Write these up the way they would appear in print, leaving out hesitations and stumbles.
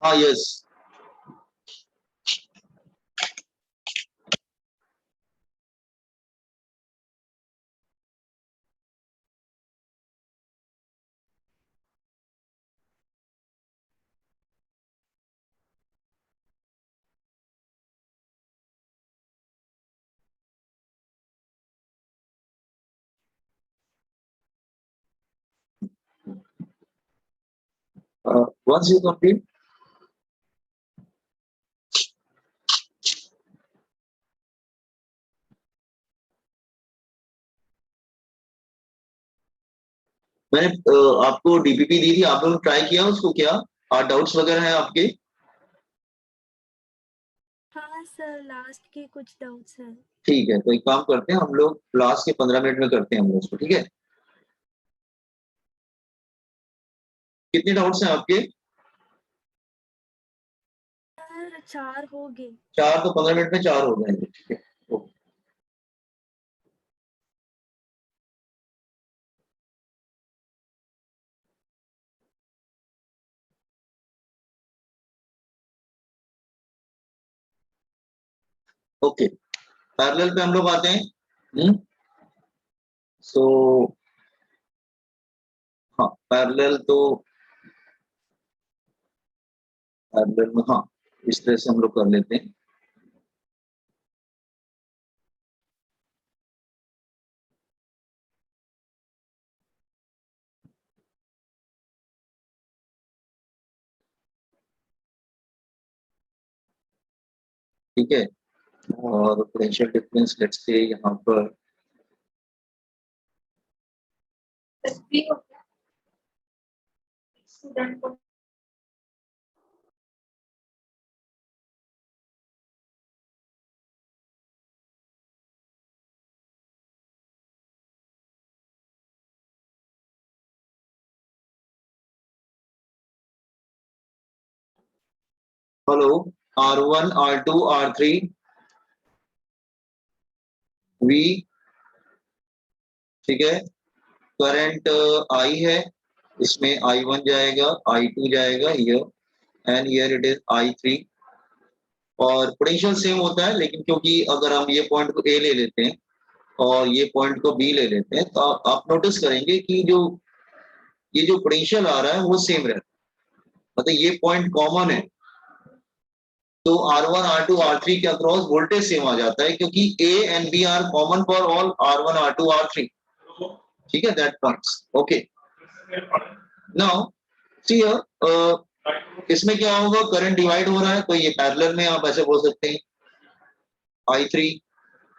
हाँ yes. Once you complete, मैंने आपको डीपीपी दी थी, आप लोगों ने ट्राई किया उसको क्या? डाउट्स वगैरह हैं आपके? हाँ सर, लास्ट के कुछ डाउट्स हैं। ठीक है, तो एक काम करते हैं हम लोग, लास्ट के 15 मिनट में करते हैं हम लोग उसको, ठीक है? कितने डाउट्स हैं आपके? सर 4 हो गए। 4, तो 15 मिनट में 4 हो जाएंगे, ठीक है। ओके। ओके, पैरेलल पे हम लोग आते हैं। सो हाँ, पैरेलल तो पैरेलल में हाँ, इस तरह से हम लोग कर लेते हैं। ठीक है, और पोटेंशियल डिफरेंस लेट्स से यहाँ पर स्टूडेंट को hello, R1 R2 R3 V, ठीक है। करंट I है, इसमें I1 जाएगा, I2 जाएगा here and here it is I3। और पोटेंशियल सेम होता है, लेकिन क्योंकि अगर हम ये पॉइंट को A ले लेते हैं और ये पॉइंट को B ले लेते हैं, तो आप नोटिस करेंगे कि जो ये जो पोटेंशियल आ रहा है वो सेम रहता है, मतलब ये पॉइंट कॉमन है। तो R1 R2 R3 के अक्रॉस वोल्टेज सेम आ जाता है, क्योंकि A and B are common for all R1 R2 R3, ठीक है, that points. Okay, now see इसमें क्या होगा, करंट डिवाइड हो रहा है, तो ये पैरेलल में आप ऐसे बोल सकते हैं I3,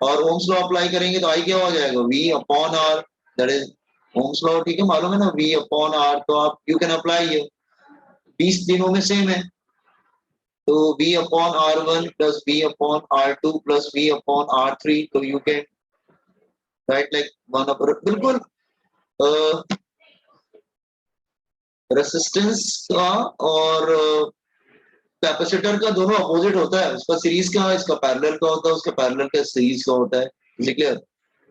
और ओम्स लॉ अप्लाई करेंगे तो I क्या हो जाएगा, V upon R, that is Ohm's law, ठीक है, मालूम है ना, V अपॉन R, तो आप यू कैन अप्लाई ये 20 दिनों में सेम है, तो V upon R1 plus V upon R2 plus V upon R3, तो you can write like one upon, बिल्कुल रेसिस्टेंस का और कैपेसिटर का दोनों अपोजिट होता है, उसका सीरीज का, इसका पैरेलल का होता है, उसका पैरेलल का सीरीज का होता है, clear?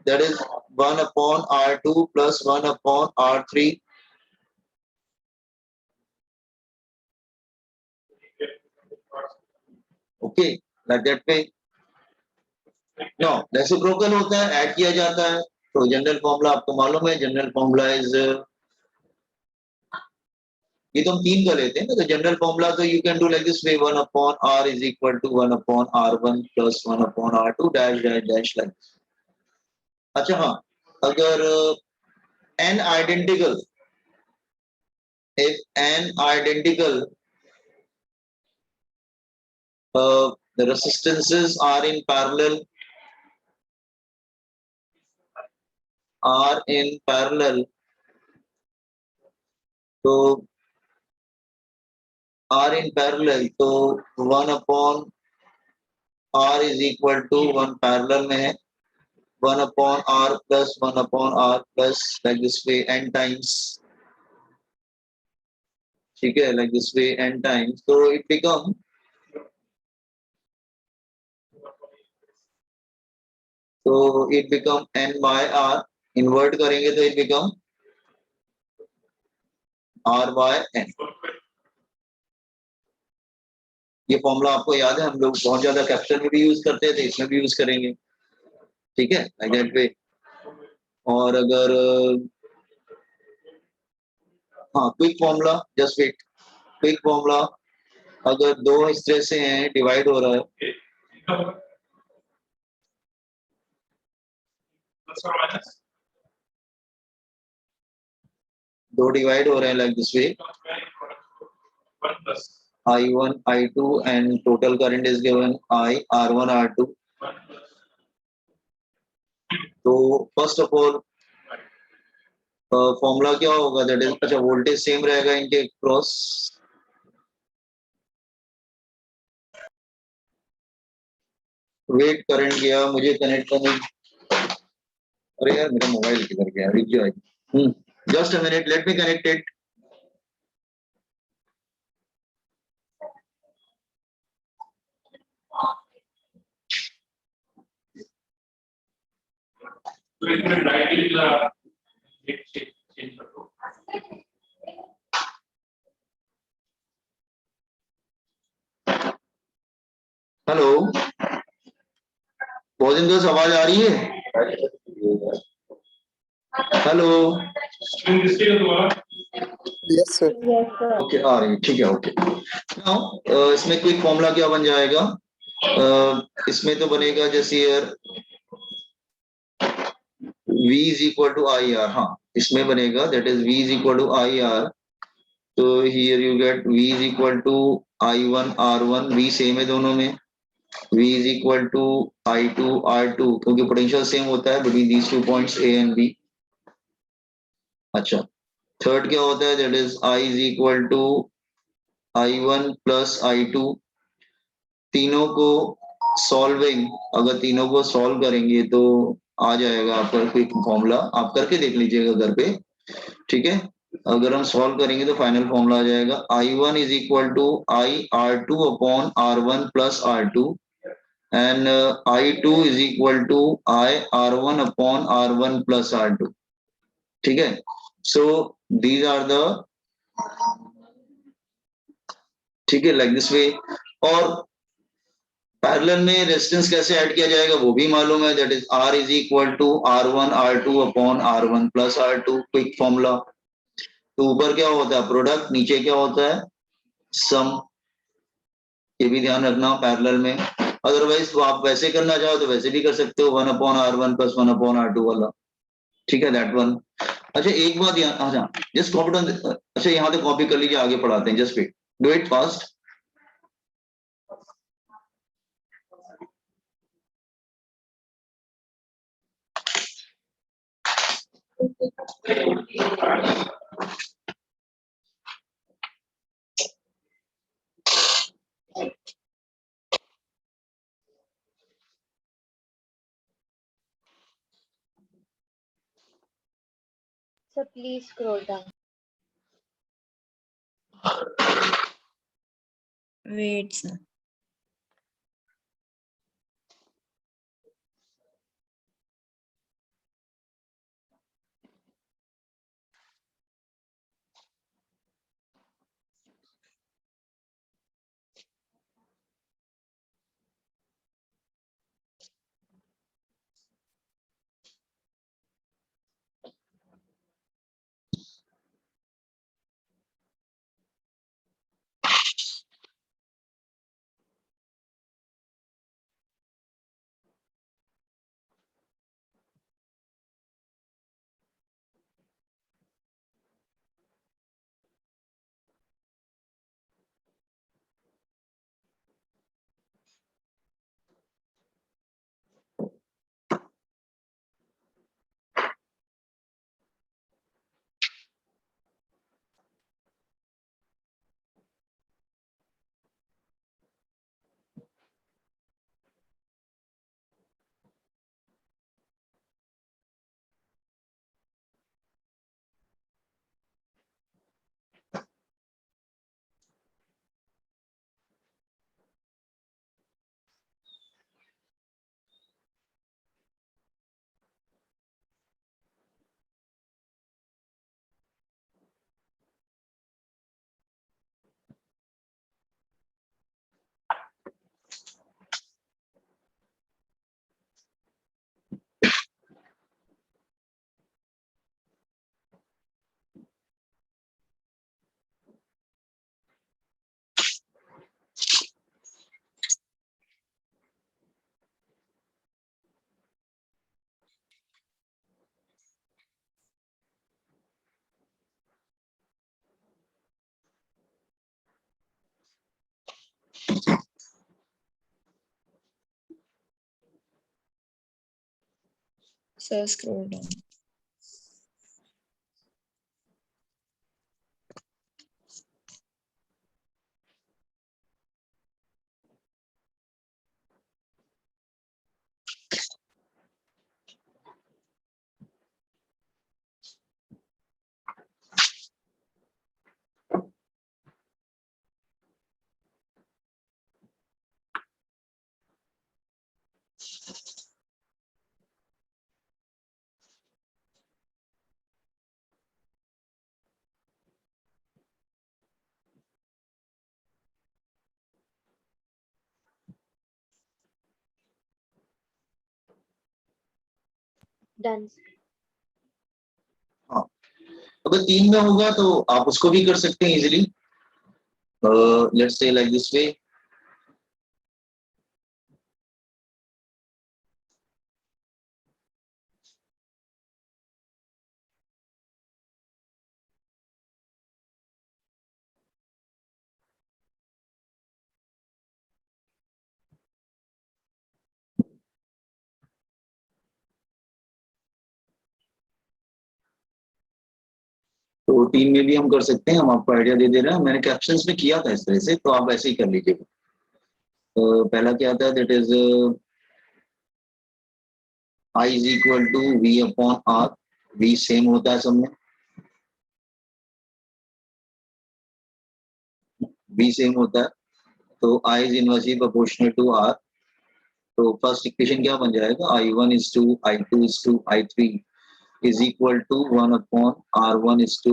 That is 1 upon R2 plus 1 upon R3। Okay, like that way. No, reciprocal होता है, ऐड किया जाता है, तो जनरल फॉर्मूला आपको मालूम है, जनरल फॉर्मूला इज, ये तो हम 3 का लेते हैं ना, तो जनरल फॉर्मूला तो you can do like this way, 1 upon R is equal to 1 upon R1 plus 1 upon R2 dash dash dash like. अच्छा हाँ, अगर n identical, if n identical, the resistances are in parallel, तो are in parallel, तो 1 upon R is equal to 1 parallel में है, 1 upon R plus 1 upon R plus like this way n times, ठीक है, like this way n times, so it become, so it become n by R, invert करेंगे तो it become R by n, ये formula आपको याद है, हम लोग बहुत ज्यादा कैपिटल में भी यूज करते थे, इसमें भी यूज करेंगे, ठीक है, लाइक दैट वे। और अगर हाँ, quick formula, just wait, quick formula अगर दो इस तरह से हैं, डिवाइड हो रहा है, दो डिवाइड हो रहे हैं like this way, I1, I2 and total current is given I, R1, R2. तो फर्स्ट ऑफ ऑल फॉर्मूला क्या होगा, दैट इज, अच्छा वोल्टेज सेम रहेगा इनके क्रॉस, वेट करंट गया, मुझे कनेक्ट करने, अरे यार मेरा मोबाइल किधर गया, रुक जाओ, just a minute, let me connect it. Hello, बहुत दिन से आवाज आ रही है, हेलो, यस सर। ओके आ रही है, ठीक है, ओके। नाउ इसमें क्विक फॉर्मूला क्या बन जाएगा, इसमें तो बनेगा जैसे यार V is equal to IR, हाँ इसमें बनेगा that is V is equal to IR, तो here you get V is equal to I1 R1, V same है दोनों में, V is equal to I2 R2, क्योंकि पोटेंशियल सेम होता है between these two points A and B। अच्छा, third क्या होता है, that is I is equal to I1 plus I2, तीनों को सॉल्विंग, अगर तीनों को सॉल्व करेंगे तो आ जाएगा आपका क्विक फॉर्मूला, आप करके देख लीजिएगा घर पे, ठीक है। अगर हम सॉल्व करेंगे तो फाइनल फॉर्मूला आ जाएगा I1 is equal to I R2 upon R1 plus R2 and I2 is equal to I R1 upon R1 plus R2, ठीक है। सो दीज आर द, ठीक है, लाइक दिस वे। और पैरेलल में रेजिस्टेंस कैसे add किया जाएगा वो भी मालूम है, that is R is equal to R1 R2 upon R1 plus R2, quick formula. तो ऊपर क्या होता है प्रोडक्ट, नीचे क्या होता है सम, ये भी ध्यान रखना पैरेलल में। अदरवाइज तो आप वैसे करना चाहो तो वैसे भी कर सकते हो, 1 upon R1 plus 1 upon R2 वाला, ठीक है, दैट वन। अच्छा एक बात यहाँ, अच्छा जस्ट कॉपी डाउन, अच्छा यहाँ पे कॉपी कर लीजिए, आगे पढ़ाते हैं, just wait, do it fast. So please scroll down. Wait, sir. Sir, scroll down. Done. हाँ, अगर 3 में होगा तो आप उसको भी कर सकते हैं easily. Let's say like this वे। तो 3 में भी हम कर सकते हैं, हम आपको आइडिया दे दे रहे हैं, मैंने कैप्शंस में किया था इस तरह से, तो आप ऐसे ही कर लीजिएगा। तो पहला क्या आता है, that is I is equal to V upon R. V same होता है सब में, वी सेम होता है, तो I is inversely proportional to R. तो फर्स्ट इक्वेशन क्या बन जाएगा, I one is to I two is to I three is equal to one upon R one is to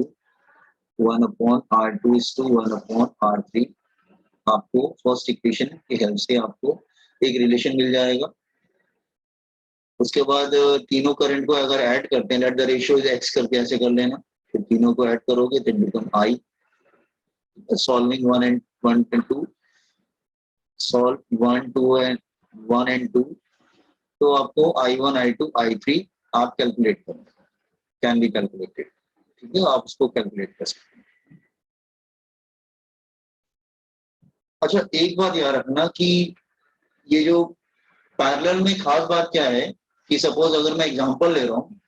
one upon R two is to one upon R three. आपको first equation की help से आपको एक relation मिल जाएगा। उसके बाद तीनों current को अगर ऐड करते हैं, let the ratio is x करके ऐसे कर लेना, फिर तीनों को ऐड करोगे तो become I. Solving one and two, solve one and two, तो आपको I one I two I three आप कैलकुलेट करो, कैन बी कैलकुलेटेड। ठीक है, आप उसको कैलकुलेट कर सकते हैं। अच्छा, एक बात याद रखना कि ये जो पैरेलल में खास बात क्या है कि सपोज अगर मैं एग्जांपल ले रहा हूँ,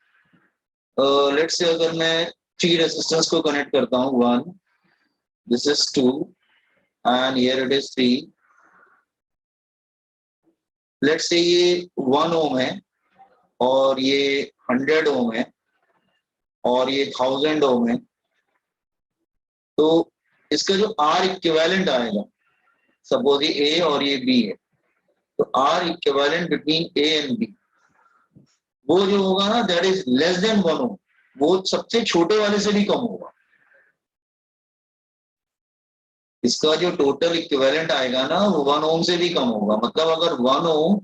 लेट्स से अगर मैं 3 रेजिस्टेंस को कनेक्ट करता हूँ, 1, this is 2 and here it is 3। Let's say ये 1 ओम है और ये 100 ओम है और ये 1000 ओम है, तो इसका जो आर इक्विवेलेंट आएगा, सपोज ये ए और ये बी है, तो R equivalent between A and B वो जो होगा ना, that is less than 1 ohm. वो सबसे छोटे वाले से भी कम होगा। इसका जो टोटल इक्विवेलेंट आएगा ना, वो 1 ओम से भी कम होगा। मतलब अगर 1 ओम,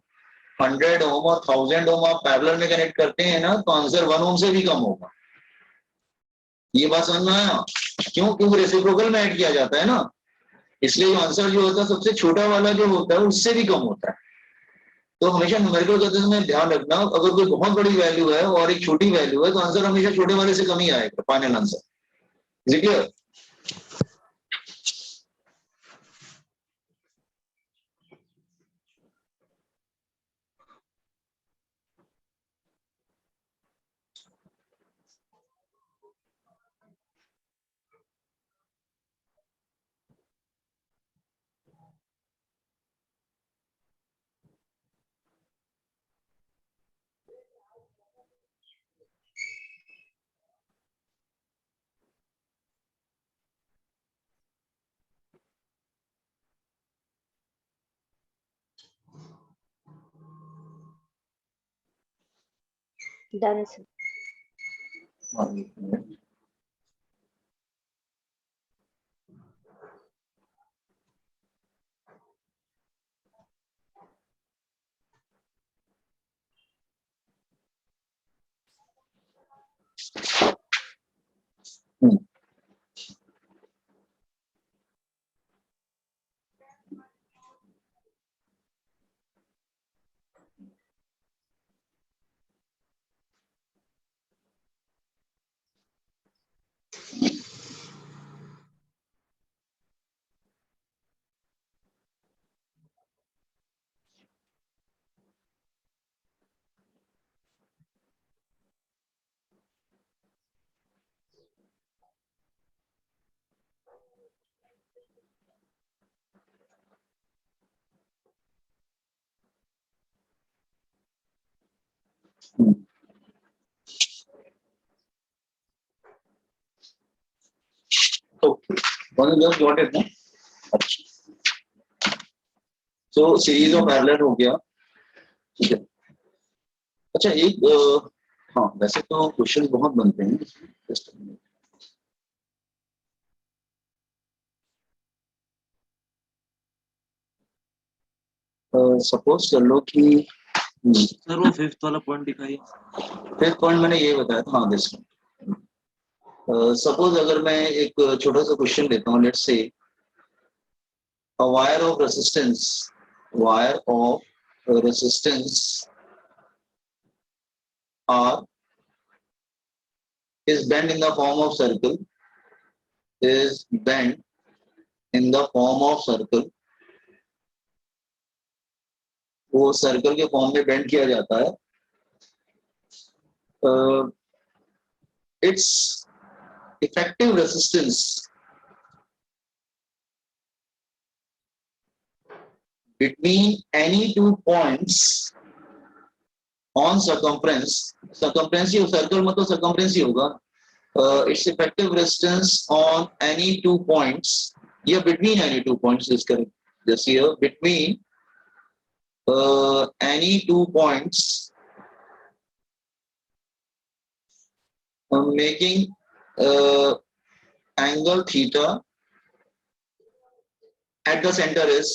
100 ओम और 1000 ओम आप पैरेलल में कनेक्ट करते हैं ना, तो आंसर 1 ओम से भी कम होगा। ये बात समझ में आया? क्यों? क्योंकि रेसिप्रोकल में ऐड किया जाता है ना, इसलिए आंसर जो होता है सबसे छोटा वाला जो होता है उससे भी कम होता है। तो हमेशा न्यूमेरिकल करते समय ध्यान रखना, अगर कोई बहुत बड़ी वैल्यू है और एक छोटी वैल्यू है, तो आंसर हमेशा छोटे वाले से कम ही आएगा, final answer. Clear? Done, sir. Hmm, okay, just got it ना? So सीरीज ऑफ पैरेलल हो गया, ठीक है। अच्छा एक हाँ वैसे तो क्वेश्चन बहुत बनते हैं, सपोज कर लो कि सर वो फिफ्थ वाला पॉइंट दिखाइए। फिफ्थ पॉइंट मैंने ये बताया था, हाँ दिस सपोज अगर मैं एक छोटा सा क्वेश्चन लेता हूँ, let's say a wire of resistance R is bent in the form of circle, वो सर्कल के फॉर्म में बेंड किया जाता है। It's effective resistance between any two points on circumference he circle मतलब circumference ही होगा। Its effective resistance on any two points, या between any two points is correct, just here between any two points making angle theta at the center is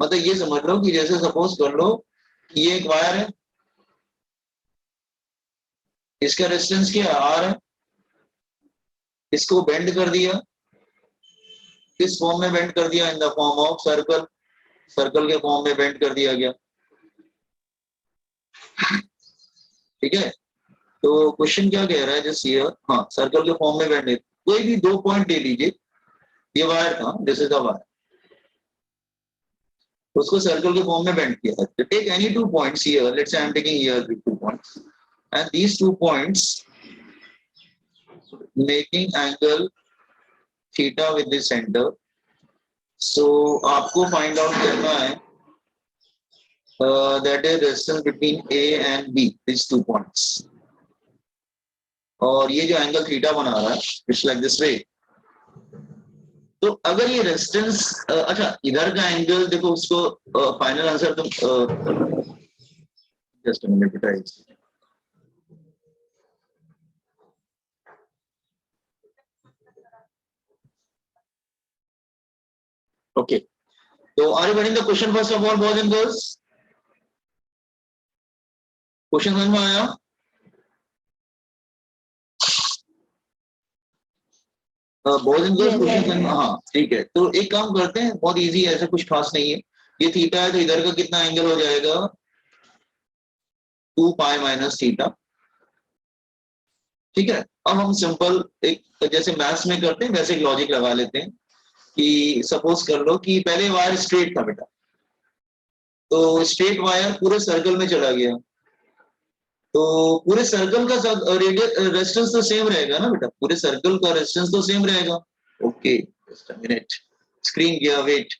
मतलब ये समझ लो कि जैसे suppose कर लो कि ये एक वायर है, इसका रेजिस्टेंस क्या R है, इसको बेंड कर दिया, किस फॉर्म में बेंड कर दिया, in the form of circle, circle के फॉर्म में बेंड कर दिया गया, ठीक है। तो क्वेश्चन क्या कह रहा है, जस्ट हियर, हाँ सर्कल के फॉर्म में बेंड है, कोई भी दो पॉइंट ले लीजिए, ये वायर था, दिस इज द वायर, उसको सर्कल के फॉर्म में बेंड किया है। Take any two points here, let's say I am taking here two points and these two points making angle theta with the centre. So आपको find out करना है that is resistance between A and B, these two points, और ये जो angle theta बना रहा है it's like this वे। तो अगर ये रेजिस्टेंस अच्छा इधर का एंगल देखो, उसको फाइनल आंसर तुम जस्ट अ मिनट बेटा, ओके। तो are you getting the question first of all boys and girls? Question समझ में आया? बॉयज एंड गर्ल्स क्वेश्चन समझ में, हाँ ठीक है। तो एक काम करते हैं, बहुत इजी है, ऐसा कुछ खास नहीं है। ये थीटा है तो इधर का कितना एंगल हो जाएगा, 2 पाई माइनस थीटा, ठीक है। अब हम सिंपल एक जैसे मैथ्स में करते हैं वैसे एक लॉजिक लगा लेते हैं कि सपोज कर लो कि पहले वायर स्ट्रेट था बेटा, तो स्ट्रेट वायर पूरे सर्कल में चला गया, तो पूरे सर्कल का रेजिस्टेंस तो सेम रहेगा ना बेटा, पूरे सर्कल का रेजिस्टेंस तो सेम रहेगा। Okay just a minute, screen गया, wait.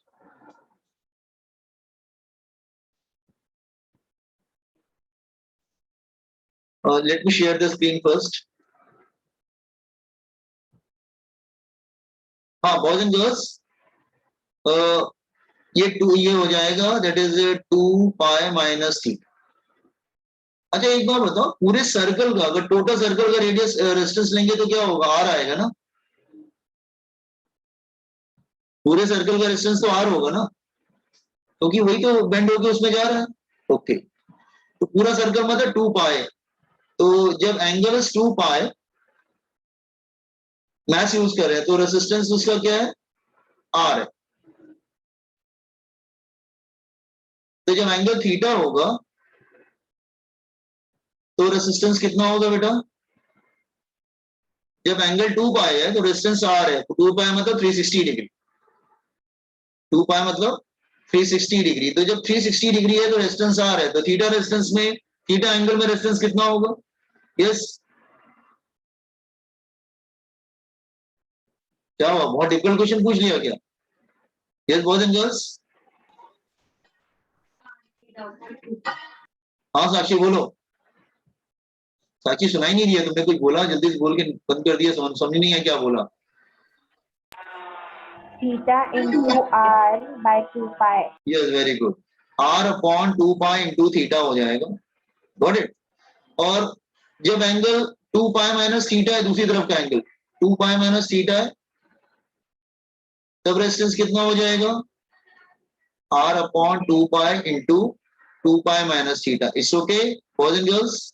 Let me share the screen first. हाँ बॉयज एंड गर्ल्स, ये हो जाएगा, that is 2 pi minus theta. अच्छा एक बार बताओ, पूरे सर्कल का अगर टोटल सर्कल का रेडियस रेजिस्टेंस लेंगे तो क्या होगा, R आएगा ना, पूरे सर्कल का रेजिस्टेंस तो R होगा ना, क्योंकि वही तो बेंड होके उसमें जा रहा है। ओके, तो पूरा सर्कल मतलब 2 पाई, तो जब angle is 2 pi, math use कर रहे हैं, तो रेजिस्टेंस उसका क्या है, R है। तो जब एंगल थीटा होगा तो रेजिस्टेंस कितना होगा बेटा, जब एंगल 2 पाई है तो रेजिस्टेंस R है, 2 पाई मतलब 360 डिग्री, 2 पाई मतलब 360 डिग्री, तो जब 360 डिग्री है तो रेजिस्टेंस R है, तो थीटा रेजिस्टेंस में, थीटा एंगल में रेजिस्टेंस कितना होगा? यस, क्या हुआ, बहुत डिफिकल्ट क्वेश्चन पूछ लिया क्या? यस बॉयज एंड गर्ल्स, हाँ साक्षी बोलो। साक्षी सुनाई नहीं दिया, तुमने कुछ बोला, जल्दी से बोल के बंद कर दिया, समझ नहीं है क्या बोला। Theta into R by 2 pi. Yes very good, r upon 2 pi into theta हो जाएगा, गॉट इट। और जब एंगल 2 पाई माइनस थीटा है, दूसरी तरफ का एंगल 2 पाई माइनस थीटा है, तब रेजिस्टेंस कितना हो जाएगा, r upon 2 pi into 2 pi minus theta. It's okay boys and girls,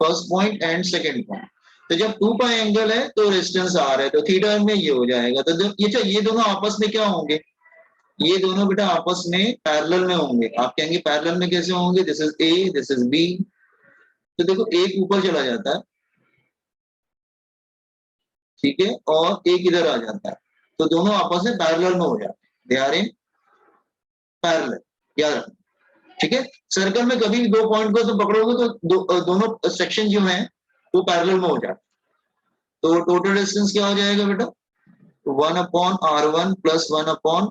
first point and second point. तो जब 2 पाई एंगल है तो रेजिस्टेंस r है, तो थीटा में ये हो जाएगा। तो जब ये दोनों आपस में क्या होंगे, ये दोनों बेटा आपस में पैरेलल में होंगे। आप कहेंगे पैरेलल में कैसे होंगे, this is A, this is B. तो देखो एक ऊपर चला जाता है, ठीक है, और एक इधर आ जाता है, तो दोनों आपस में पैरेलल में हो जाते हैं, दे आर इन पैरेलल, याद रखना, ठीक है। सर्कल में कभी भी दो पॉइंट को तुम पकड़ोगे तो दोनों सेक्शन जो हैं वो पैरेलल में हो जाते हैं। तो टोटल डिस्टेंस क्या हो जाएगा बेटा, 1 upon r1 plus 1 upon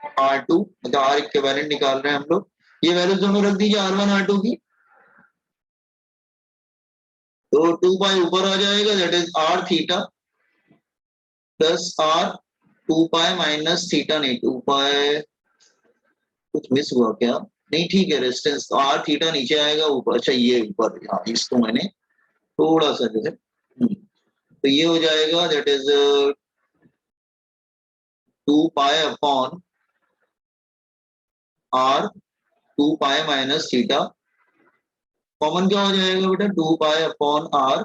r2, मतलब r इक्विवेलेंट निकाल रहे हैं हम लोग। ये वैल्यूज दोनों रख दीजिए r1 r2 की, तो 2 पाई ऊपर आ जाएगा, that is r theta plus r 2 pi minus theta, नहीं 2 पाई कुछ मिस हुआ क्या, नहीं ठीक है, रेजिस्टेंस r थीटा नीचे आएगा, ऊपर, अच्छा ये ऊपर, हाँ इसको मैंने थोड़ा सा जो है, तो ये हो जाएगा, that is 2 pi upon r 2 pi minus theta, common क्या हो जाएगा बेटा, 2 pi upon r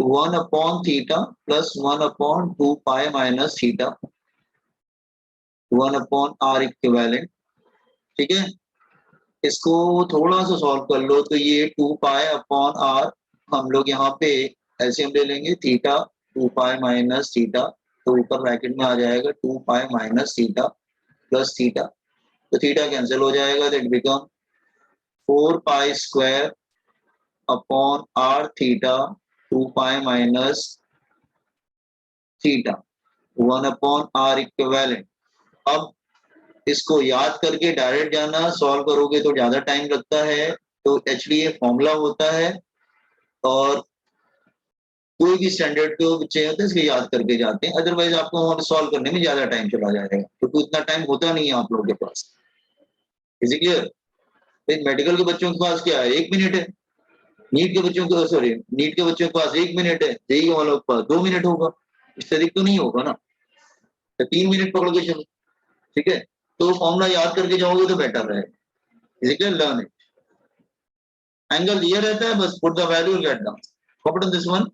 1 upon theta plus 1 upon 2 pi minus theta, 1 upon r equivalent, ठीक है। इसको थोड़ा सा सॉल्व कर लो, तो ये 2 पाई अपॉन r, हम लोग यहाँ पे एलसीएम ले लेंगे, थीटा 2 पाई माइनस थीटा, तो ऊपर ब्रैकेट में आ जाएगा 2 pi minus theta plus theta, तो थीटा कैंसिल हो जाएगा, that become 4 pi square upon r theta 2 pi minus theta, 1 upon r equivalent. अब इसको याद करके डायरेक्ट जाना, सॉल्व करोगे तो ज्यादा टाइम लगता है, तो एक्चुअली ये फॉर्मूला होता है, और कोई भी स्टैंडर्ड के बच्चे होते हैं इसको याद करके जाते हैं, अदरवाइज आपको वहां सॉल्व करने में ज्यादा टाइम चला जाएगा, क्योंकि उतना टाइम होता नहीं है आप लोगों के पास। Is it clear? मेडिकल के बच्चों के पास क्या है, 1 मिनट है, नीट के बच्चों को, सॉरी नीट के बच्चों के पास 1 मिनट है, जेईई वालों के पास 2 मिनट होगा, इससे अधिक तो नहीं होगा ना, तो 3 मिनट पकड़ के चलो, ठीक है। तो फॉर्मूला याद करके जाओगे तो बेटर रहेगा, is it clear, learn it. Angle दिया रहता है, बस put the value get down, copy on this one.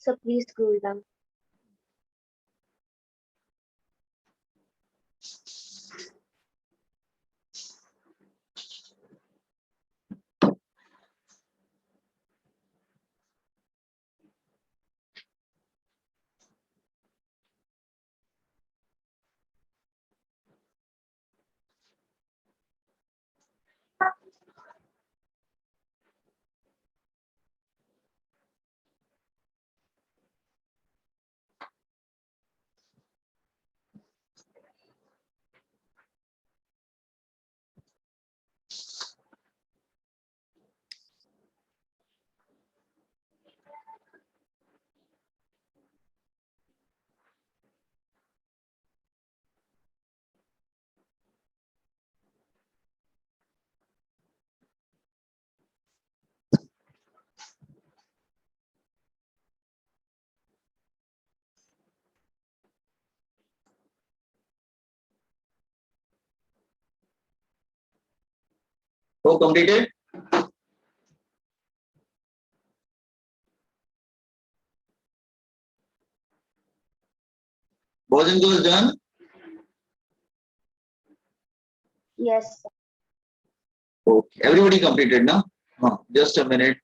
So please scroll down. So completed. Boys and girls done. Yes. Okay. Everybody completed now. Just a minute.